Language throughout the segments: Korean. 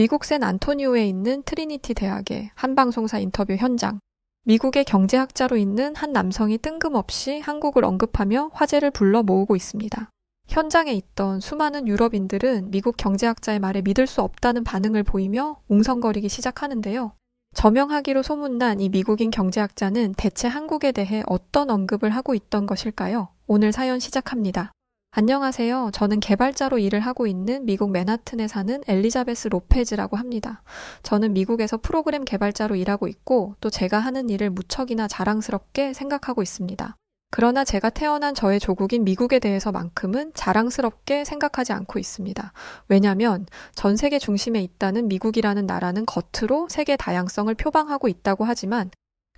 미국 샌안토니오에 있는 트리니티 대학의 한 방송사 인터뷰 현장. 미국의 경제학자로 있는 한 남성이 뜬금없이 한국을 언급하며 화제를 불러 모으고 있습니다. 현장에 있던 수많은 유럽인들은 미국 경제학자의 말에 믿을 수 없다는 반응을 보이며 웅성거리기 시작하는데요. 저명하기로 소문난 이 미국인 경제학자는 대체 한국에 대해 어떤 언급을 하고 있던 것일까요? 오늘 사연 시작합니다. 안녕하세요. 저는 개발자로 일을 하고 있는 미국 맨하튼에 사는 엘리자베스 로페즈라고 합니다. 저는 미국에서 프로그램 개발자로 일하고 있고 또 제가 하는 일을 무척이나 자랑스럽게 생각하고 있습니다. 그러나 제가 태어난 저의 조국인 미국에 대해서만큼은 자랑스럽게 생각하지 않고 있습니다. 왜냐하면 전 세계 중심에 있다는 미국이라는 나라는 겉으로 세계 다양성을 표방하고 있다고 하지만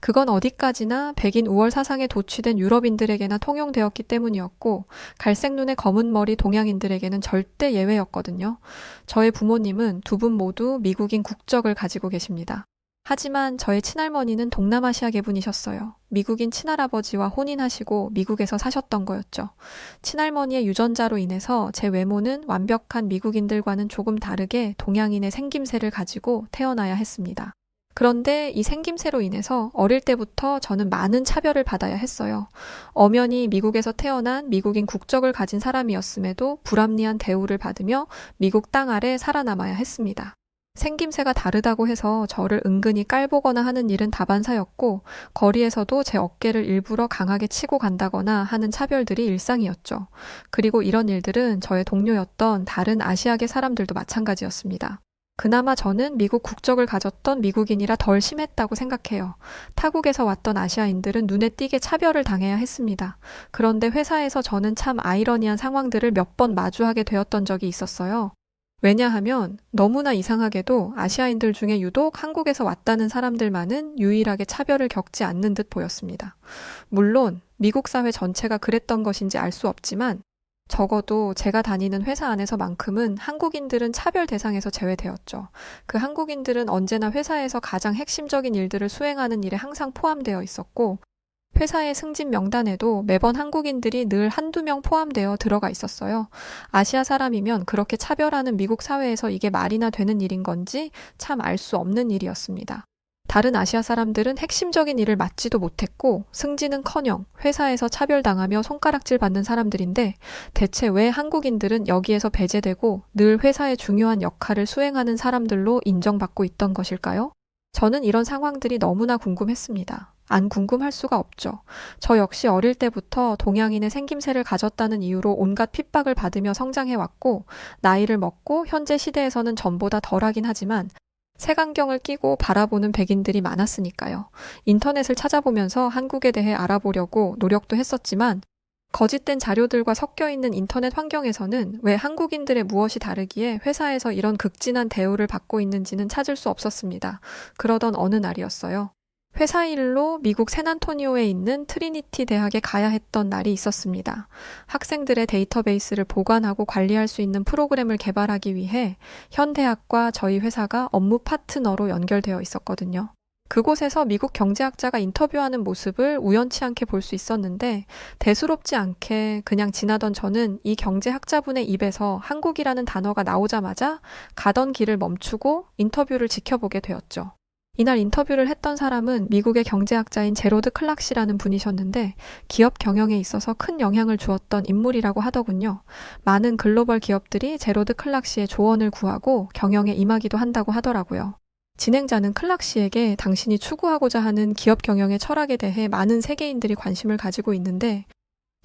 그건 어디까지나 백인 우월 사상에 도취된 유럽인들에게나 통용되었기 때문이었고 갈색 눈에 검은 머리 동양인들에게는 절대 예외였거든요. 저의 부모님은 두 분 모두 미국인 국적을 가지고 계십니다. 하지만 저의 친할머니는 동남아시아 계분이셨어요. 미국인 친할아버지와 혼인하시고 미국에서 사셨던 거였죠. 친할머니의 유전자로 인해서 제 외모는 완벽한 미국인들과는 조금 다르게 동양인의 생김새를 가지고 태어나야 했습니다. 그런데 이 생김새로 인해서 어릴 때부터 저는 많은 차별을 받아야 했어요. 엄연히 미국에서 태어난 미국인 국적을 가진 사람이었음에도 불합리한 대우를 받으며 미국 땅 아래 살아남아야 했습니다. 생김새가 다르다고 해서 저를 은근히 깔보거나 하는 일은 다반사였고 거리에서도 제 어깨를 일부러 강하게 치고 간다거나 하는 차별들이 일상이었죠. 그리고 이런 일들은 저의 동료였던 다른 아시아계 사람들도 마찬가지였습니다. 그나마 저는 미국 국적을 가졌던 미국인이라 덜 심했다고 생각해요. 타국에서 왔던 아시아인들은 눈에 띄게 차별을 당해야 했습니다. 그런데 회사에서 저는 참 아이러니한 상황들을 몇 번 마주하게 되었던 적이 있었어요. 왜냐하면 너무나 이상하게도 아시아인들 중에 유독 한국에서 왔다는 사람들만은 유일하게 차별을 겪지 않는 듯 보였습니다. 물론 미국 사회 전체가 그랬던 것인지 알 수 없지만 적어도 제가 다니는 회사 안에서만큼은 한국인들은 차별 대상에서 제외되었죠. 그 한국인들은 언제나 회사에서 가장 핵심적인 일들을 수행하는 일에 항상 포함되어 있었고 회사의 승진 명단에도 매번 한국인들이 늘 한두 명 포함되어 들어가 있었어요. 아시아 사람이면 그렇게 차별하는 미국 사회에서 이게 말이나 되는 일인 건지 참 알 수 없는 일이었습니다. 다른 아시아 사람들은 핵심적인 일을 맡지도 못했고 승진은커녕 회사에서 차별당하며 손가락질 받는 사람들인데 대체 왜 한국인들은 여기에서 배제되고 늘 회사의 중요한 역할을 수행하는 사람들로 인정받고 있던 것일까요? 저는 이런 상황들이 너무나 궁금했습니다. 안 궁금할 수가 없죠. 저 역시 어릴 때부터 동양인의 생김새를 가졌다는 이유로 온갖 핍박을 받으며 성장해왔고 나이를 먹고 현재 시대에서는 전보다 덜하긴 하지만 색안경을 끼고 바라보는 백인들이 많았으니까요. 인터넷을 찾아보면서 한국에 대해 알아보려고 노력도 했었지만 거짓된 자료들과 섞여 있는 인터넷 환경에서는 왜 한국인들의 무엇이 다르기에 회사에서 이런 극진한 대우를 받고 있는지는 찾을 수 없었습니다. 그러던 어느 날이었어요. 회사 일로 미국 샌안토니오에 있는 트리니티 대학에 가야 했던 날이 있었습니다. 학생들의 데이터베이스를 보관하고 관리할 수 있는 프로그램을 개발하기 위해 현 대학과 저희 회사가 업무 파트너로 연결되어 있었거든요. 그곳에서 미국 경제학자가 인터뷰하는 모습을 우연치 않게 볼 수 있었는데 대수롭지 않게 그냥 지나던 저는 이 경제학자분의 입에서 한국이라는 단어가 나오자마자 가던 길을 멈추고 인터뷰를 지켜보게 되었죠. 이날 인터뷰를 했던 사람은 미국의 경제학자인 제로드 클락시라는 분이셨는데 기업 경영에 있어서 큰 영향을 주었던 인물이라고 하더군요. 많은 글로벌 기업들이 제로드 클락시의 조언을 구하고 경영에 임하기도 한다고 하더라고요. 진행자는 클락시에게 당신이 추구하고자 하는 기업 경영의 철학에 대해 많은 세계인들이 관심을 가지고 있는데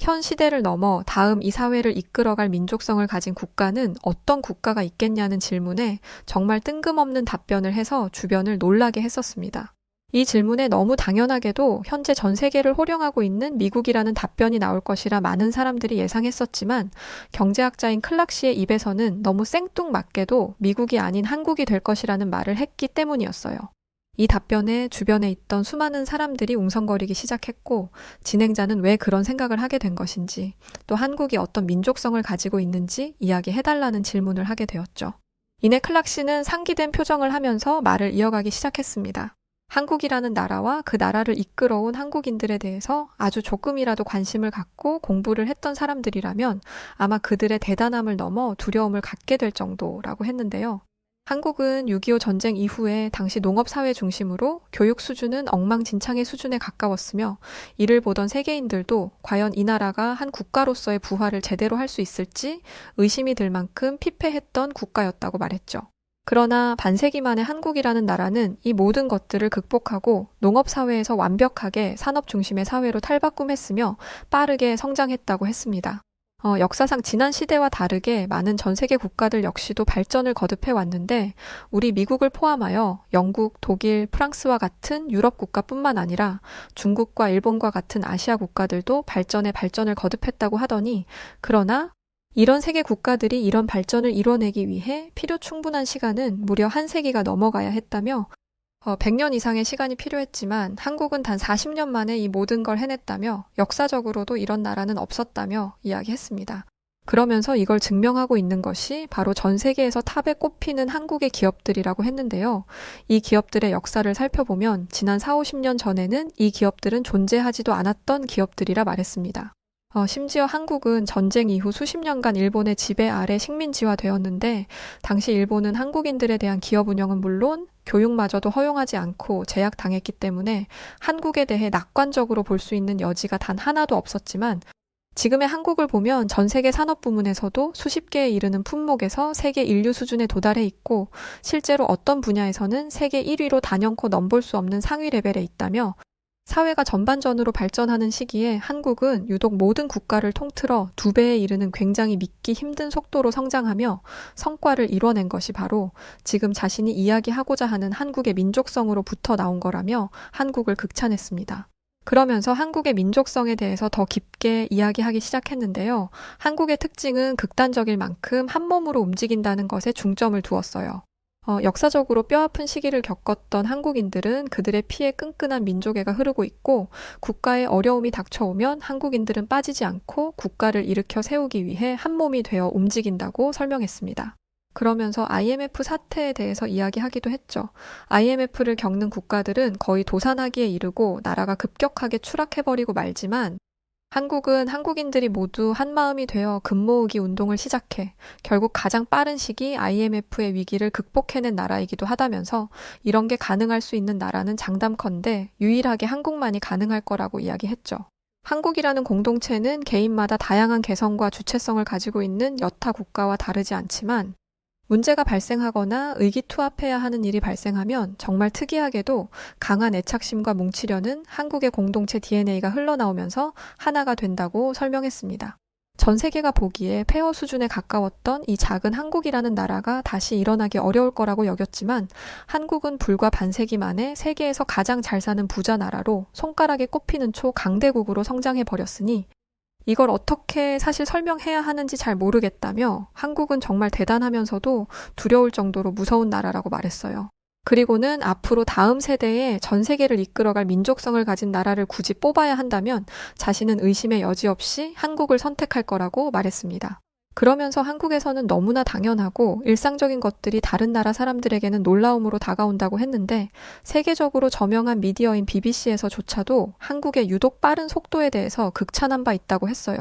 현 시대를 넘어 다음 이 사회를 이끌어갈 민족성을 가진 국가는 어떤 국가가 있겠냐는 질문에 정말 뜬금없는 답변을 해서 주변을 놀라게 했었습니다. 이 질문에 너무 당연하게도 현재 전 세계를 호령하고 있는 미국이라는 답변이 나올 것이라 많은 사람들이 예상했었지만 경제학자인 클락시의 입에서는 너무 생뚱맞게도 미국이 아닌 한국이 될 것이라는 말을 했기 때문이었어요. 이 답변에 주변에 있던 수많은 사람들이 웅성거리기 시작했고 진행자는 왜 그런 생각을 하게 된 것인지 또 한국이 어떤 민족성을 가지고 있는지 이야기해달라는 질문을 하게 되었죠. 이내 클락시는 상기된 표정을 하면서 말을 이어가기 시작했습니다. 한국이라는 나라와 그 나라를 이끌어온 한국인들에 대해서 아주 조금이라도 관심을 갖고 공부를 했던 사람들이라면 아마 그들의 대단함을 넘어 두려움을 갖게 될 정도라고 했는데요. 한국은 6.25 전쟁 이후에 당시 농업사회 중심으로 교육 수준은 엉망진창의 수준에 가까웠으며 이를 보던 세계인들도 과연 이 나라가 한 국가로서의 부활을 제대로 할 수 있을지 의심이 들 만큼 피폐했던 국가였다고 말했죠. 그러나 반세기 만에 한국이라는 나라는 이 모든 것들을 극복하고 농업사회에서 완벽하게 산업 중심의 사회로 탈바꿈했으며 빠르게 성장했다고 했습니다. 역사상 지난 시대와 다르게 많은 전 세계 국가들 역시도 발전을 거듭해 왔는데 우리 미국을 포함하여 영국, 독일, 프랑스와 같은 유럽 국가뿐만 아니라 중국과 일본과 같은 아시아 국가들도 발전에 발전을 거듭했다고 하더니 그러나 이런 세계 국가들이 이런 발전을 이뤄내기 위해 필요 충분한 시간은 무려 한 세기가 넘어가야 했다며 100년 이상의 시간이 필요했지만 한국은 단 40년 만에 이 모든 걸 해냈다며 역사적으로도 이런 나라는 없었다며 이야기했습니다. 그러면서 이걸 증명하고 있는 것이 바로 전 세계에서 탑에 꼽히는 한국의 기업들이라고 했는데요. 이 기업들의 역사를 살펴보면 지난 4, 50년 전에는 이 기업들은 존재하지도 않았던 기업들이라 말했습니다. 심지어 한국은 전쟁 이후 수십 년간 일본의 지배 아래 식민지화되었는데 당시 일본은 한국인들에 대한 기업 운영은 물론 교육마저도 허용하지 않고 제약당했기 때문에 한국에 대해 낙관적으로 볼 수 있는 여지가 단 하나도 없었지만 지금의 한국을 보면 전 세계 산업 부문에서도 수십 개에 이르는 품목에서 세계 인류 수준에 도달해 있고 실제로 어떤 분야에서는 세계 1위로 단연코 넘볼 수 없는 상위 레벨에 있다며 사회가 전반전으로 발전하는 시기에 한국은 유독 모든 국가를 통틀어 2배에 이르는 굉장히 믿기 힘든 속도로 성장하며 성과를 이뤄낸 것이 바로 지금 자신이 이야기하고자 하는 한국의 민족성으로부터 나온 거라며 한국을 극찬했습니다. 그러면서 한국의 민족성에 대해서 더 깊게 이야기하기 시작했는데요. 한국의 특징은 극단적일 만큼 한 몸으로 움직인다는 것에 중점을 두었어요. 역사적으로 뼈아픈 시기를 겪었던 한국인들은 그들의 피에 끈끈한 민족애가 흐르고 있고 국가의 어려움이 닥쳐오면 한국인들은 빠지지 않고 국가를 일으켜 세우기 위해 한 몸이 되어 움직인다고 설명했습니다. 그러면서 IMF 사태에 대해서 이야기하기도 했죠. IMF를 겪는 국가들은 거의 도산하기에 이르고 나라가 급격하게 추락해버리고 말지만 한국은 한국인들이 모두 한마음이 되어 금 모으기 운동을 시작해 결국 가장 빠른 시기 IMF의 위기를 극복해낸 나라이기도 하다면서 이런 게 가능할 수 있는 나라는 장담컨대 유일하게 한국만이 가능할 거라고 이야기했죠. 한국이라는 공동체는 개인마다 다양한 개성과 주체성을 가지고 있는 여타 국가와 다르지 않지만 문제가 발생하거나 의기투합해야 하는 일이 발생하면 정말 특이하게도 강한 애착심과 뭉치려는 한국의 공동체 DNA가 흘러나오면서 하나가 된다고 설명했습니다. 전 세계가 보기에 폐허 수준에 가까웠던 이 작은 한국이라는 나라가 다시 일어나기 어려울 거라고 여겼지만 한국은 불과 반세기 만에 세계에서 가장 잘 사는 부자 나라로 손가락에 꼽히는 강대국으로 성장해버렸으니 이걸 어떻게 사실 설명해야 하는지 잘 모르겠다며 한국은 정말 대단하면서도 두려울 정도로 무서운 나라라고 말했어요. 그리고는 앞으로 다음 세대에 전 세계를 이끌어갈 민족성을 가진 나라를 굳이 뽑아야 한다면 자신은 의심의 여지 없이 한국을 선택할 거라고 말했습니다. 그러면서 한국에서는 너무나 당연하고 일상적인 것들이 다른 나라 사람들에게는 놀라움으로 다가온다고 했는데 세계적으로 저명한 미디어인 BBC에서조차도 한국의 유독 빠른 속도에 대해서 극찬한 바 있다고 했어요.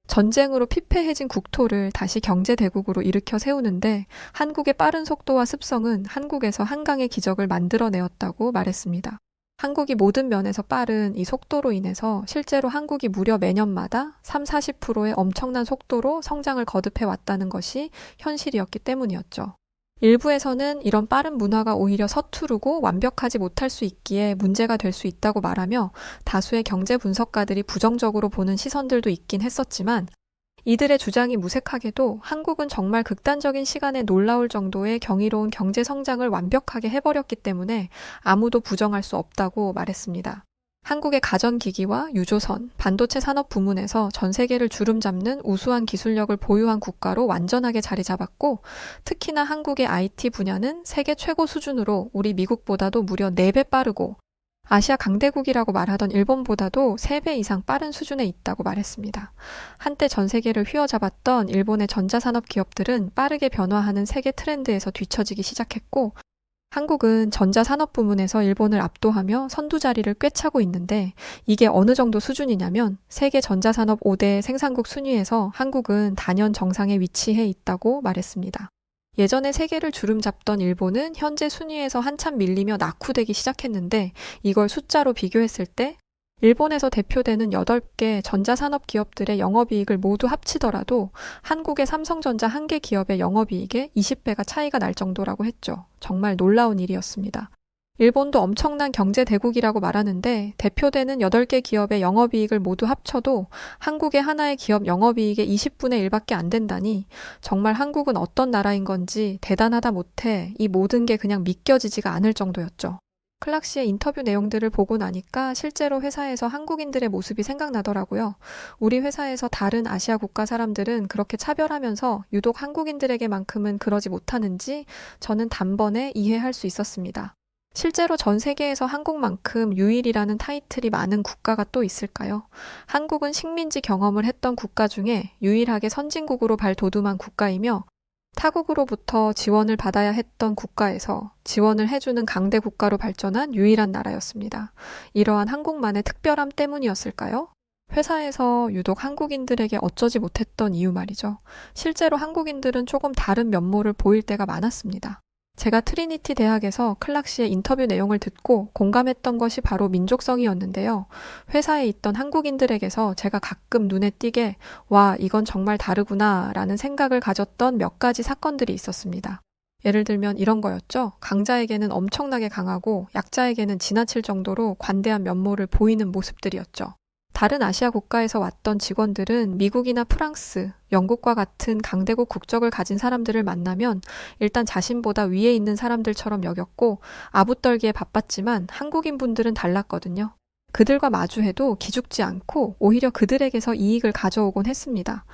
전쟁으로 피폐해진 국토를 다시 경제대국으로 일으켜 세우는데 한국의 빠른 속도와 습성은 한국에서 한강의 기적을 만들어내었다고 말했습니다. 한국이 모든 면에서 빠른 이 속도로 인해서 실제로 한국이 무려 매년마다 30-40%의 엄청난 속도로 성장을 거듭해 왔다는 것이 현실이었기 때문이었죠. 일부에서는 이런 빠른 문화가 오히려 서투르고 완벽하지 못할 수 있기에 문제가 될 수 있다고 말하며 다수의 경제 분석가들이 부정적으로 보는 시선들도 있긴 했었지만 이들의 주장이 무색하게도 한국은 정말 극단적인 시간에 놀라울 정도의 경이로운 경제 성장을 완벽하게 해버렸기 때문에 아무도 부정할 수 없다고 말했습니다. 한국의 가전기기와 유조선, 반도체 산업 부문에서 전 세계를 주름잡는 우수한 기술력을 보유한 국가로 완전하게 자리 잡았고 특히나 한국의 IT 분야는 세계 최고 수준으로 우리 미국보다도 무려 4배 빠르고 아시아 강대국이라고 말하던 일본보다도 3배 이상 빠른 수준에 있다고 말했습니다. 한때 전 세계를 휘어잡았던 일본의 전자산업 기업들은 빠르게 변화하는 세계 트렌드에서 뒤처지기 시작했고 한국은 전자산업 부문에서 일본을 압도하며 선두 자리를 꿰차고 있는데 이게 어느 정도 수준이냐면 세계 전자산업 5대 생산국 순위에서 한국은 단연 정상에 위치해 있다고 말했습니다. 예전에 세계를 주름잡던 일본은 현재 순위에서 한참 밀리며 낙후되기 시작했는데 이걸 숫자로 비교했을 때 일본에서 대표되는 8개 전자산업 기업들의 영업이익을 모두 합치더라도 한국의 삼성전자 한 개 기업의 영업이익에 20배가 차이가 날 정도라고 했죠. 정말 놀라운 일이었습니다. 일본도 엄청난 경제 대국이라고 말하는데 대표되는 8개 기업의 영업이익을 모두 합쳐도 한국의 하나의 기업 영업이익의 20분의 1밖에 안 된다니 정말 한국은 어떤 나라인 건지 대단하다 못해 이 모든 게 그냥 믿겨지지가 않을 정도였죠. 클락 씨의 인터뷰 내용들을 보고 나니까 실제로 회사에서 한국인들의 모습이 생각나더라고요. 우리 회사에서 다른 아시아 국가 사람들은 그렇게 차별하면서 유독 한국인들에게만큼은 그러지 못하는지 저는 단번에 이해할 수 있었습니다. 실제로 전 세계에서 한국만큼 유일이라는 타이틀이 많은 국가가 또 있을까요? 한국은 식민지 경험을 했던 국가 중에 유일하게 선진국으로 발돋움한 국가이며 타국으로부터 지원을 받아야 했던 국가에서 지원을 해주는 강대 국가로 발전한 유일한 나라였습니다. 이러한 한국만의 특별함 때문이었을까요? 회사에서 유독 한국인들에게 어쩌지 못했던 이유 말이죠. 실제로 한국인들은 조금 다른 면모를 보일 때가 많았습니다. 제가 트리니티 대학에서 클락 씨의 인터뷰 내용을 듣고 공감했던 것이 바로 민족성이었는데요. 회사에 있던 한국인들에게서 제가 가끔 눈에 띄게 와, 이건 정말 다르구나 라는 생각을 가졌던 몇 가지 사건들이 있었습니다. 예를 들면 이런 거였죠. 강자에게는 엄청나게 강하고 약자에게는 지나칠 정도로 관대한 면모를 보이는 모습들이었죠. 다른 아시아 국가에서 왔던 직원들은 미국이나 프랑스, 영국과 같은 강대국 국적을 가진 사람들을 만나면 일단 자신보다 위에 있는 사람들처럼 여겼고 아부떨기에 바빴지만 한국인 분들은 달랐거든요. 그들과 마주해도 기죽지 않고 오히려 그들에게서 이익을 가져오곤 했습니다.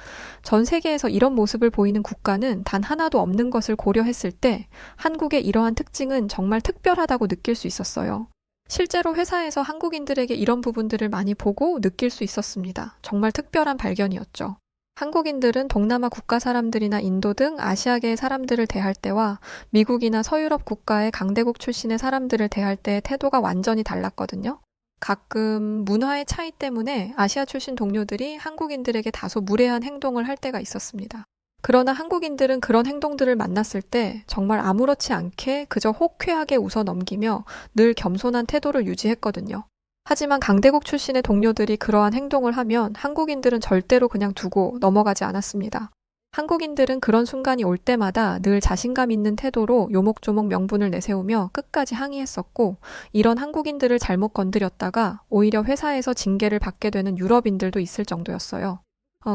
전 세계에서 이런 모습을 보이는 국가는 단 하나도 없는 것을 고려했을 때 한국의 이러한 특징은 정말 특별하다고 느낄 수 있었어요. 실제로 회사에서 한국인들에게 이런 부분들을 많이 보고 느낄 수 있었습니다. 정말 특별한 발견이었죠. 한국인들은 동남아 국가 사람들이나 인도 등 아시아계의 사람들을 대할 때와 미국이나 서유럽 국가의 강대국 출신의 사람들을 대할 때의 태도가 완전히 달랐거든요. 가끔 문화의 차이 때문에 아시아 출신 동료들이 한국인들에게 다소 무례한 행동을 할 때가 있었습니다. 그러나 한국인들은 그런 행동들을 만났을 때 정말 아무렇지 않게 그저 호쾌하게 웃어 넘기며 늘 겸손한 태도를 유지했거든요. 하지만 강대국 출신의 동료들이 그러한 행동을 하면 한국인들은 절대로 그냥 두고 넘어가지 않았습니다. 한국인들은 그런 순간이 올 때마다 늘 자신감 있는 태도로 요목조목 명분을 내세우며 끝까지 항의했었고 이런 한국인들을 잘못 건드렸다가 오히려 회사에서 징계를 받게 되는 유럽인들도 있을 정도였어요.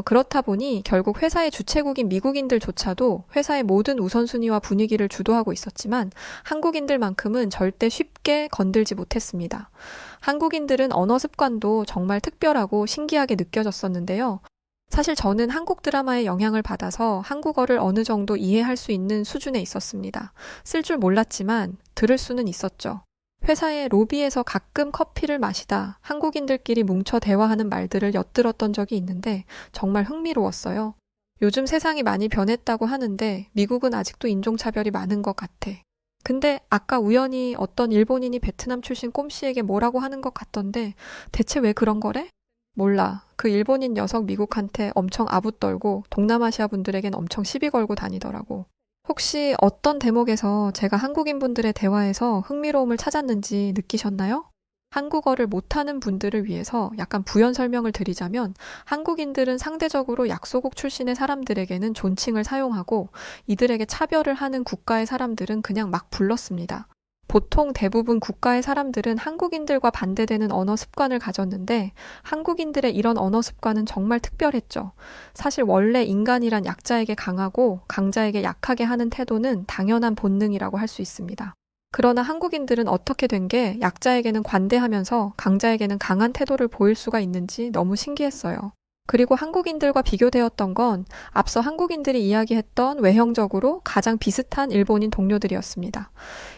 그렇다 보니 결국 회사의 주최국인 미국인들조차도 회사의 모든 우선순위와 분위기를 주도하고 있었지만 한국인들만큼은 절대 쉽게 건들지 못했습니다. 한국인들은 언어 습관도 정말 특별하고 신기하게 느껴졌었는데요. 사실 저는 한국 드라마의 영향을 받아서 한국어를 어느 정도 이해할 수 있는 수준에 있었습니다. 쓸 줄 몰랐지만 들을 수는 있었죠. 회사의 로비에서 가끔 커피를 마시다 한국인들끼리 뭉쳐 대화하는 말들을 엿들었던 적이 있는데 정말 흥미로웠어요. 요즘 세상이 많이 변했다고 하는데 미국은 아직도 인종차별이 많은 것 같아. 근데 아까 우연히 어떤 일본인이 베트남 출신 꼼씨에게 뭐라고 하는 것 같던데 대체 왜 그런 거래? 몰라. 그 일본인 녀석 미국한테 엄청 아부떨고 동남아시아 분들에겐 엄청 시비 걸고 다니더라고. 혹시 어떤 대목에서 제가 한국인 분들의 대화에서 흥미로움을 찾았는지 느끼셨나요? 한국어를 못하는 분들을 위해서 약간 부연 설명을 드리자면 한국인들은 상대적으로 약소국 출신의 사람들에게는 존칭을 사용하고 이들에게 차별을 하는 국가의 사람들은 그냥 막 불렀습니다. 보통 대부분 국가의 사람들은 한국인들과 반대되는 언어 습관을 가졌는데 한국인들의 이런 언어 습관은 정말 특별했죠. 사실 원래 인간이란 약자에게 강하고 강자에게 약하게 하는 태도는 당연한 본능이라고 할 수 있습니다. 그러나 한국인들은 어떻게 된 게 약자에게는 관대하면서 강자에게는 강한 태도를 보일 수가 있는지 너무 신기했어요. 그리고 한국인들과 비교되었던 건 앞서 한국인들이 이야기했던 외형적으로 가장 비슷한 일본인 동료들이었습니다.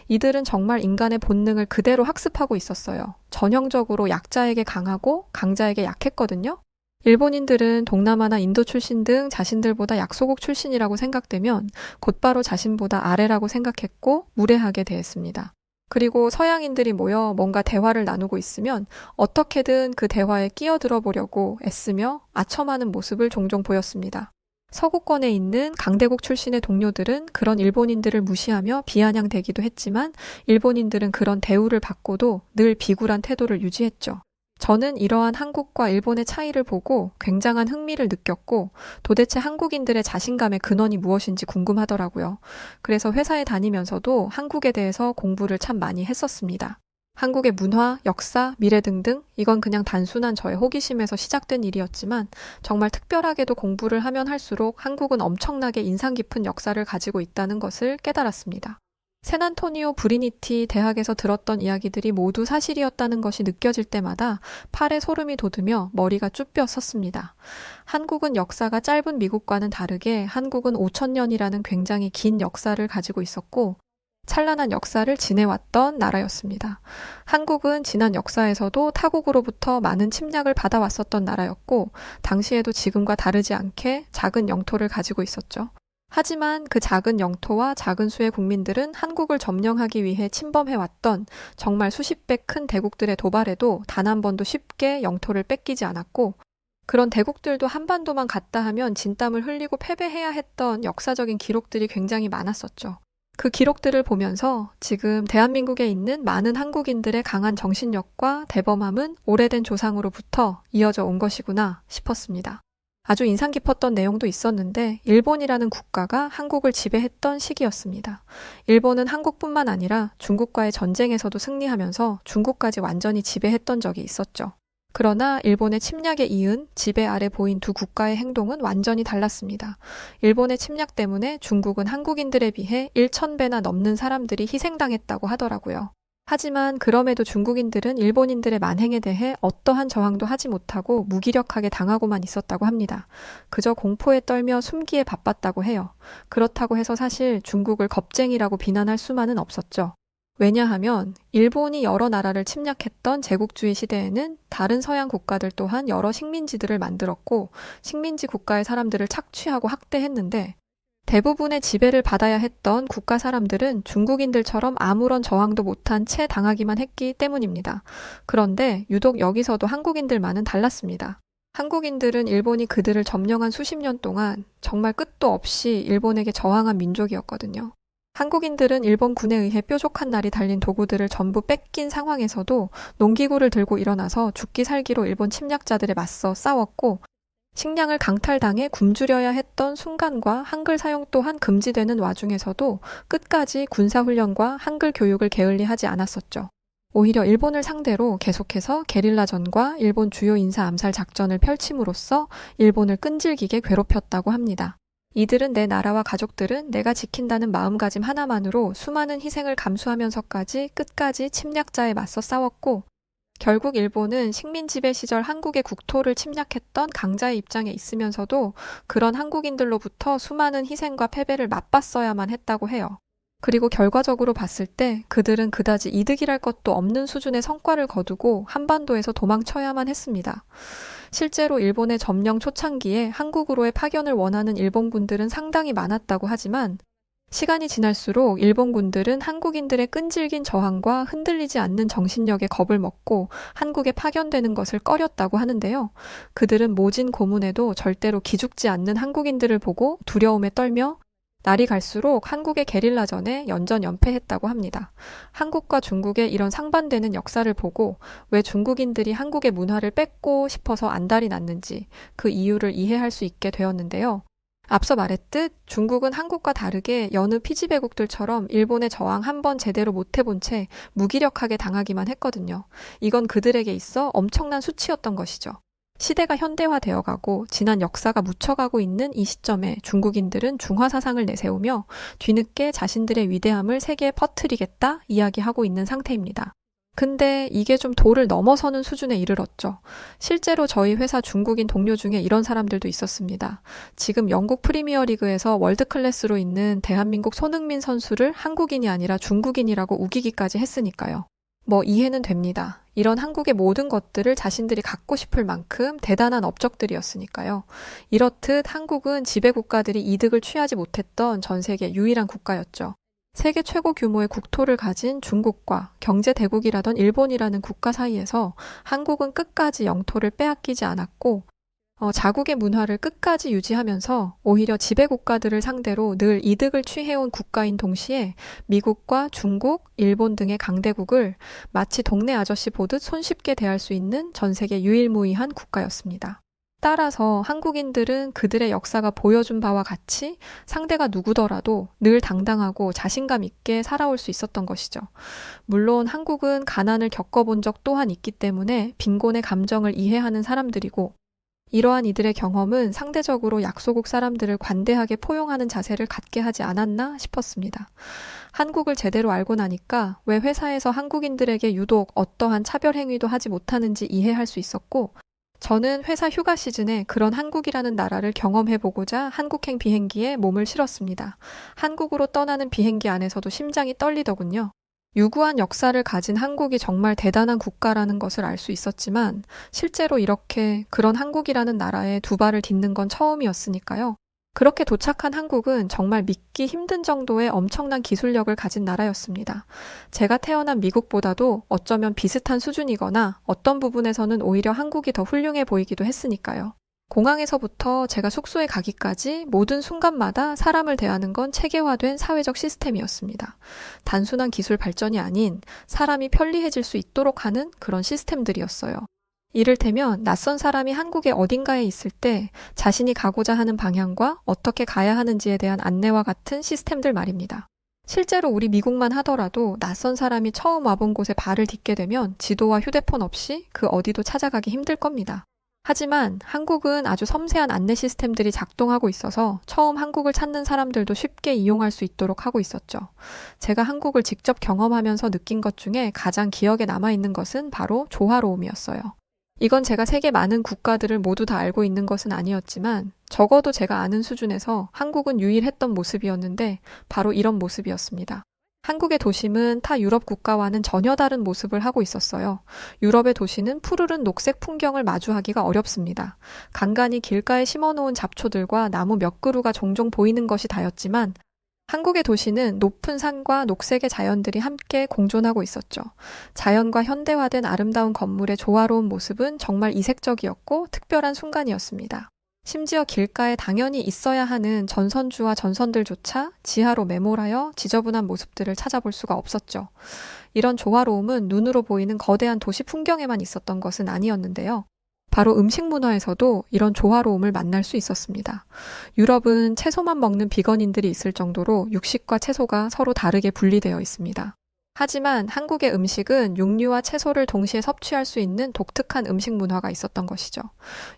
이들은 정말 인간의 본능을 그대로 학습하고 있었어요. 전형적으로 약자에게 강하고 강자에게 약했거든요. 일본인들은 동남아나 인도 출신 등 자신들보다 약소국 출신이라고 생각되면 곧바로 자신보다 아래라고 생각했고 무례하게 대했습니다. 그리고 서양인들이 모여 뭔가 대화를 나누고 있으면 어떻게든 그 대화에 끼어들어 보려고 애쓰며 아첨하는 모습을 종종 보였습니다. 서구권에 있는 강대국 출신의 동료들은 그런 일본인들을 무시하며 비아냥대기도 했지만 일본인들은 그런 대우를 받고도 늘 비굴한 태도를 유지했죠. 저는 이러한 한국과 일본의 차이를 보고 굉장한 흥미를 느꼈고 도대체 한국인들의 자신감의 근원이 무엇인지 궁금하더라고요. 그래서 회사에 다니면서도 한국에 대해서 공부를 참 많이 했었습니다. 한국의 문화, 역사, 미래 등등 이건 그냥 단순한 저의 호기심에서 시작된 일이었지만 정말 특별하게도 공부를 하면 할수록 한국은 엄청나게 인상 깊은 역사를 가지고 있다는 것을 깨달았습니다. 샌안토니오 브리니티 대학에서 들었던 이야기들이 모두 사실이었다는 것이 느껴질 때마다 팔에 소름이 돋으며 머리가 쭈뼛 섰습니다. 한국은 역사가 짧은 미국과는 다르게 한국은 5,000년이라는 굉장히 긴 역사를 가지고 있었고 찬란한 역사를 지내왔던 나라였습니다. 한국은 지난 역사에서도 타국으로부터 많은 침략을 받아왔었던 나라였고 당시에도 지금과 다르지 않게 작은 영토를 가지고 있었죠. 하지만 그 작은 영토와 작은 수의 국민들은 한국을 점령하기 위해 침범해왔던 정말 수십 배 큰 대국들의 도발에도 단 한 번도 쉽게 영토를 뺏기지 않았고 그런 대국들도 한반도만 갔다 하면 진땀을 흘리고 패배해야 했던 역사적인 기록들이 굉장히 많았었죠. 그 기록들을 보면서 지금 대한민국에 있는 많은 한국인들의 강한 정신력과 대범함은 오래된 조상으로부터 이어져 온 것이구나 싶었습니다. 아주 인상 깊었던 내용도 있었는데 일본이라는 국가가 한국을 지배했던 시기였습니다. 일본은 한국뿐만 아니라 중국과의 전쟁에서도 승리하면서 중국까지 완전히 지배했던 적이 있었죠. 그러나 일본의 침략에 이은 지배 아래 보인 두 국가의 행동은 완전히 달랐습니다. 일본의 침략 때문에 중국은 한국인들에 비해 1,000배나 넘는 사람들이 희생당했다고 하더라고요. 하지만 그럼에도 중국인들은 일본인들의 만행에 대해 어떠한 저항도 하지 못하고 무기력하게 당하고만 있었다고 합니다. 그저 공포에 떨며 숨기에 바빴다고 해요. 그렇다고 해서 사실 중국을 겁쟁이라고 비난할 수만은 없었죠. 왜냐하면 일본이 여러 나라를 침략했던 제국주의 시대에는 다른 서양 국가들 또한 여러 식민지들을 만들었고 식민지 국가의 사람들을 착취하고 학대했는데 대부분의 지배를 받아야 했던 국가 사람들은 중국인들처럼 아무런 저항도 못한 채 당하기만 했기 때문입니다. 그런데 유독 여기서도 한국인들만은 달랐습니다. 한국인들은 일본이 그들을 점령한 수십 년 동안 정말 끝도 없이 일본에게 저항한 민족이었거든요. 한국인들은 일본군에 의해 뾰족한 날이 달린 도구들을 전부 뺏긴 상황에서도 농기구를 들고 일어나서 죽기 살기로 일본 침략자들에 맞서 싸웠고 식량을 강탈당해 굶주려야 했던 순간과 한글 사용 또한 금지되는 와중에서도 끝까지 군사훈련과 한글 교육을 게을리하지 않았었죠. 오히려 일본을 상대로 계속해서 게릴라전과 일본 주요 인사 암살 작전을 펼침으로써 일본을 끈질기게 괴롭혔다고 합니다. 이들은 내 나라와 가족들은 내가 지킨다는 마음가짐 하나만으로 수많은 희생을 감수하면서까지 끝까지 침략자에 맞서 싸웠고 결국 일본은 식민지배 시절 한국의 국토를 침략했던 강자의 입장에 있으면서도 그런 한국인들로부터 수많은 희생과 패배를 맛봤어야만 했다고 해요. 그리고 결과적으로 봤을 때 그들은 그다지 이득이랄 것도 없는 수준의 성과를 거두고 한반도에서 도망쳐야만 했습니다. 실제로 일본의 점령 초창기에 한국으로의 파견을 원하는 일본군들은 상당히 많았다고 하지만 시간이 지날수록 일본군들은 한국인들의 끈질긴 저항과 흔들리지 않는 정신력에 겁을 먹고 한국에 파견되는 것을 꺼렸다고 하는데요. 그들은 모진 고문에도 절대로 기죽지 않는 한국인들을 보고 두려움에 떨며 날이 갈수록 한국의 게릴라전에 연전연패했다고 합니다. 한국과 중국의 이런 상반되는 역사를 보고 왜 중국인들이 한국의 문화를 뺏고 싶어서 안달이 났는지 그 이유를 이해할 수 있게 되었는데요. 앞서 말했듯 중국은 한국과 다르게 여느 피지배국들처럼 일본의 저항 한 번 제대로 못 해본 채 무기력하게 당하기만 했거든요. 이건 그들에게 있어 엄청난 수치였던 것이죠. 시대가 현대화되어 가고 지난 역사가 묻혀가고 있는 이 시점에 중국인들은 중화 사상을 내세우며 뒤늦게 자신들의 위대함을 세계에 퍼뜨리겠다 이야기하고 있는 상태입니다. 근데 이게 좀 도를 넘어서는 수준에 이르렀죠. 실제로 저희 회사 중국인 동료 중에 이런 사람들도 있었습니다. 지금 영국 프리미어리그에서 월드클래스로 있는 대한민국 손흥민 선수를 한국인이 아니라 중국인이라고 우기기까지 했으니까요. 뭐 이해는 됩니다. 이런 한국의 모든 것들을 자신들이 갖고 싶을 만큼 대단한 업적들이었으니까요. 이렇듯 한국은 지배국가들이 이득을 취하지 못했던 전 세계 유일한 국가였죠. 세계 최고 규모의 국토를 가진 중국과 경제 대국이라던 일본이라는 국가 사이에서 한국은 끝까지 영토를 빼앗기지 않았고 자국의 문화를 끝까지 유지하면서 오히려 지배 국가들을 상대로 늘 이득을 취해온 국가인 동시에 미국과 중국, 일본 등의 강대국을 마치 동네 아저씨 보듯 손쉽게 대할 수 있는 전 세계 유일무이한 국가였습니다. 따라서 한국인들은 그들의 역사가 보여준 바와 같이 상대가 누구더라도 늘 당당하고 자신감 있게 살아올 수 있었던 것이죠. 물론 한국은 가난을 겪어본 적 또한 있기 때문에 빈곤의 감정을 이해하는 사람들이고, 이러한 이들의 경험은 상대적으로 약소국 사람들을 관대하게 포용하는 자세를 갖게 하지 않았나 싶었습니다. 한국을 제대로 알고 나니까 왜 회사에서 한국인들에게 유독 어떠한 차별 행위도 하지 못하는지 이해할 수 있었고, 저는 회사 휴가 시즌에 그런 한국이라는 나라를 경험해보고자 한국행 비행기에 몸을 실었습니다. 한국으로 떠나는 비행기 안에서도 심장이 떨리더군요. 유구한 역사를 가진 한국이 정말 대단한 국가라는 것을 알 수 있었지만 실제로 이렇게 그런 한국이라는 나라에 두 발을 딛는 건 처음이었으니까요. 그렇게 도착한 한국은 정말 믿기 힘든 정도의 엄청난 기술력을 가진 나라였습니다. 제가 태어난 미국보다도 어쩌면 비슷한 수준이거나 어떤 부분에서는 오히려 한국이 더 훌륭해 보이기도 했으니까요. 공항에서부터 제가 숙소에 가기까지 모든 순간마다 사람을 대하는 건 체계화된 사회적 시스템이었습니다. 단순한 기술 발전이 아닌 사람이 편리해질 수 있도록 하는 그런 시스템들이었어요. 이를테면 낯선 사람이 한국의 어딘가에 있을 때 자신이 가고자 하는 방향과 어떻게 가야 하는지에 대한 안내와 같은 시스템들 말입니다. 실제로 우리 미국만 하더라도 낯선 사람이 처음 와본 곳에 발을 딛게 되면 지도와 휴대폰 없이 그 어디도 찾아가기 힘들 겁니다. 하지만 한국은 아주 섬세한 안내 시스템들이 작동하고 있어서 처음 한국을 찾는 사람들도 쉽게 이용할 수 있도록 하고 있었죠. 제가 한국을 직접 경험하면서 느낀 것 중에 가장 기억에 남아있는 것은 바로 조화로움이었어요. 이건 제가 세계 많은 국가들을 모두 다 알고 있는 것은 아니었지만 적어도 제가 아는 수준에서 한국은 유일했던 모습이었는데 바로 이런 모습이었습니다. 한국의 도심은 타 유럽 국가와는 전혀 다른 모습을 하고 있었어요. 유럽의 도시는 푸르른 녹색 풍경을 마주하기가 어렵습니다. 간간히 길가에 심어놓은 잡초들과 나무 몇 그루가 종종 보이는 것이 다였지만 한국의 도시는 높은 산과 녹색의 자연들이 함께 공존하고 있었죠. 자연과 현대화된 아름다운 건물의 조화로운 모습은 정말 이색적이었고 특별한 순간이었습니다. 심지어 길가에 당연히 있어야 하는 전선주와 전선들조차 지하로 매몰하여 지저분한 모습들을 찾아볼 수가 없었죠. 이런 조화로움은 눈으로 보이는 거대한 도시 풍경에만 있었던 것은 아니었는데요. 바로 음식 문화에서도 이런 조화로움을 만날 수 있었습니다. 유럽은 채소만 먹는 비건인들이 있을 정도로 육식과 채소가 서로 다르게 분리되어 있습니다. 하지만 한국의 음식은 육류와 채소를 동시에 섭취할 수 있는 독특한 음식 문화가 있었던 것이죠.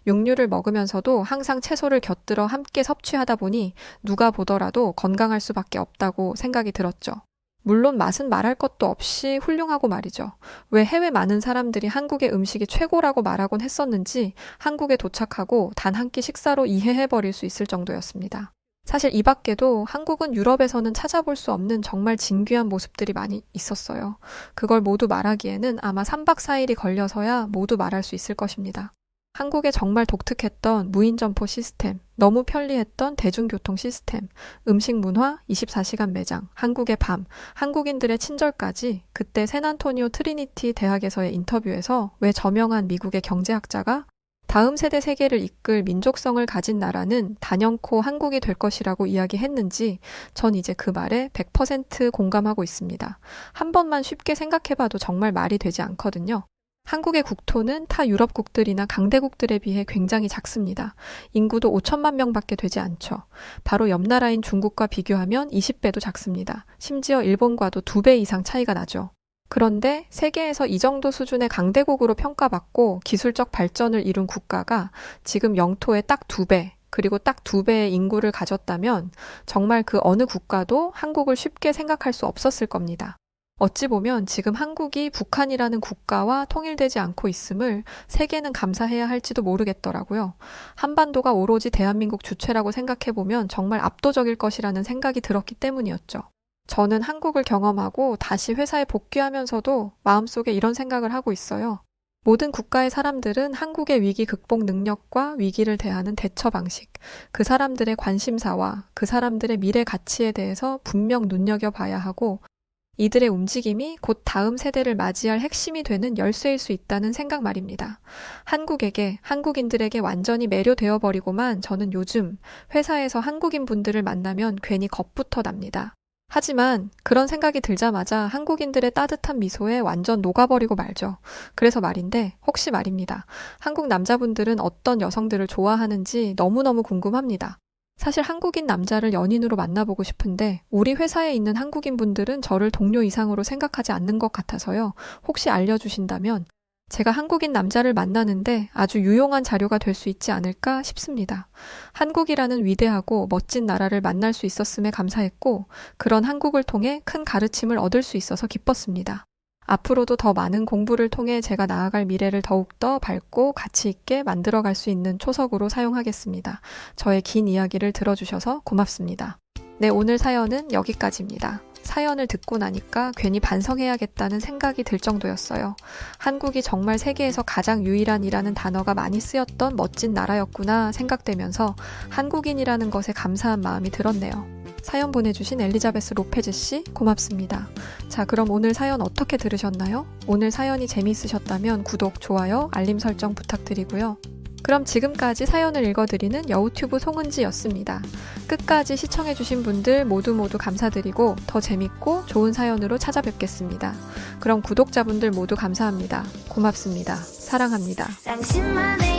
육류를 먹으면서도 항상 채소를 곁들여 함께 섭취하다 보니 누가 보더라도 건강할 수밖에 없다고 생각이 들었죠. 물론 맛은 말할 것도 없이 훌륭하고 말이죠. 왜 해외 많은 사람들이 한국의 음식이 최고라고 말하곤 했었는지 한국에 도착하고 단 한 끼 식사로 이해해버릴 수 있을 정도였습니다. 사실 이 밖에도 한국은 유럽에서는 찾아볼 수 없는 정말 진귀한 모습들이 많이 있었어요. 그걸 모두 말하기에는 아마 3박 4일이 걸려서야 모두 말할 수 있을 것입니다. 한국에 정말 독특했던 무인점포 시스템, 너무 편리했던 대중교통 시스템, 음식 문화, 24시간 매장, 한국의 밤, 한국인들의 친절까지 그때 샌안토니오 트리니티 대학에서의 인터뷰에서 왜 저명한 미국의 경제학자가 다음 세대 세계를 이끌 민족성을 가진 나라는 단연코 한국이 될 것이라고 이야기했는지 전 이제 그 말에 100% 공감하고 있습니다. 한 번만 쉽게 생각해봐도 정말 말이 되지 않거든요. 한국의 국토는 타 유럽국들이나 강대국들에 비해 굉장히 작습니다. 인구도 5천만 명밖에 되지 않죠. 바로 옆 나라인 중국과 비교하면 20배도 작습니다. 심지어 일본과도 2배 이상 차이가 나죠. 그런데 세계에서 이 정도 수준의 강대국으로 평가받고 기술적 발전을 이룬 국가가 지금 영토의 딱 2배, 그리고 딱 2배의 인구를 가졌다면 정말 그 어느 국가도 한국을 쉽게 생각할 수 없었을 겁니다. 어찌 보면 지금 한국이 북한이라는 국가와 통일되지 않고 있음을 세계는 감사해야 할지도 모르겠더라고요. 한반도가 오로지 대한민국 주체라고 생각해보면 정말 압도적일 것이라는 생각이 들었기 때문이었죠. 저는 한국을 경험하고 다시 회사에 복귀하면서도 마음속에 이런 생각을 하고 있어요. 모든 국가의 사람들은 한국의 위기 극복 능력과 위기를 대하는 대처 방식, 그 사람들의 관심사와 그 사람들의 미래 가치에 대해서 분명 눈여겨봐야 하고 이들의 움직임이 곧 다음 세대를 맞이할 핵심이 되는 열쇠일 수 있다는 생각 말입니다. 한국인들에게 완전히 매료되어 버리고만 저는 요즘 회사에서 한국인 분들을 만나면 괜히 겁부터 납니다. 하지만 그런 생각이 들자마자 한국인들의 따뜻한 미소에 완전 녹아버리고 말죠. 그래서 말인데 혹시 말입니다. 한국 남자분들은 어떤 여성들을 좋아하는지 너무너무 궁금합니다. 사실 한국인 남자를 연인으로 만나보고 싶은데 우리 회사에 있는 한국인 분들은 저를 동료 이상으로 생각하지 않는 것 같아서요. 혹시 알려주신다면 제가 한국인 남자를 만나는데 아주 유용한 자료가 될 수 있지 않을까 싶습니다. 한국이라는 위대하고 멋진 나라를 만날 수 있었음에 감사했고 그런 한국을 통해 큰 가르침을 얻을 수 있어서 기뻤습니다. 앞으로도 더 많은 공부를 통해 제가 나아갈 미래를 더욱더 밝고 가치 있게 만들어갈 수 있는 초석으로 사용하겠습니다. 저의 긴 이야기를 들어주셔서 고맙습니다. 네, 오늘 사연은 여기까지입니다. 사연을 듣고 나니까 괜히 반성해야겠다는 생각이 들 정도였어요. 한국이 정말 세계에서 가장 유일한이라는 단어가 많이 쓰였던 멋진 나라였구나 생각되면서 한국인이라는 것에 감사한 마음이 들었네요. 사연 보내주신 엘리자베스 로페즈 씨 고맙습니다. 자, 그럼 오늘 사연 어떻게 들으셨나요? 오늘 사연이 재미있으셨다면 구독, 좋아요, 알림 설정 부탁드리고요. 그럼 지금까지 사연을 읽어드리는 여우튜브 송은지였습니다. 끝까지 시청해주신 분들 모두 감사드리고 더 재밌고 좋은 사연으로 찾아뵙겠습니다. 그럼 구독자분들 모두 감사합니다. 고맙습니다. 사랑합니다. 당신만의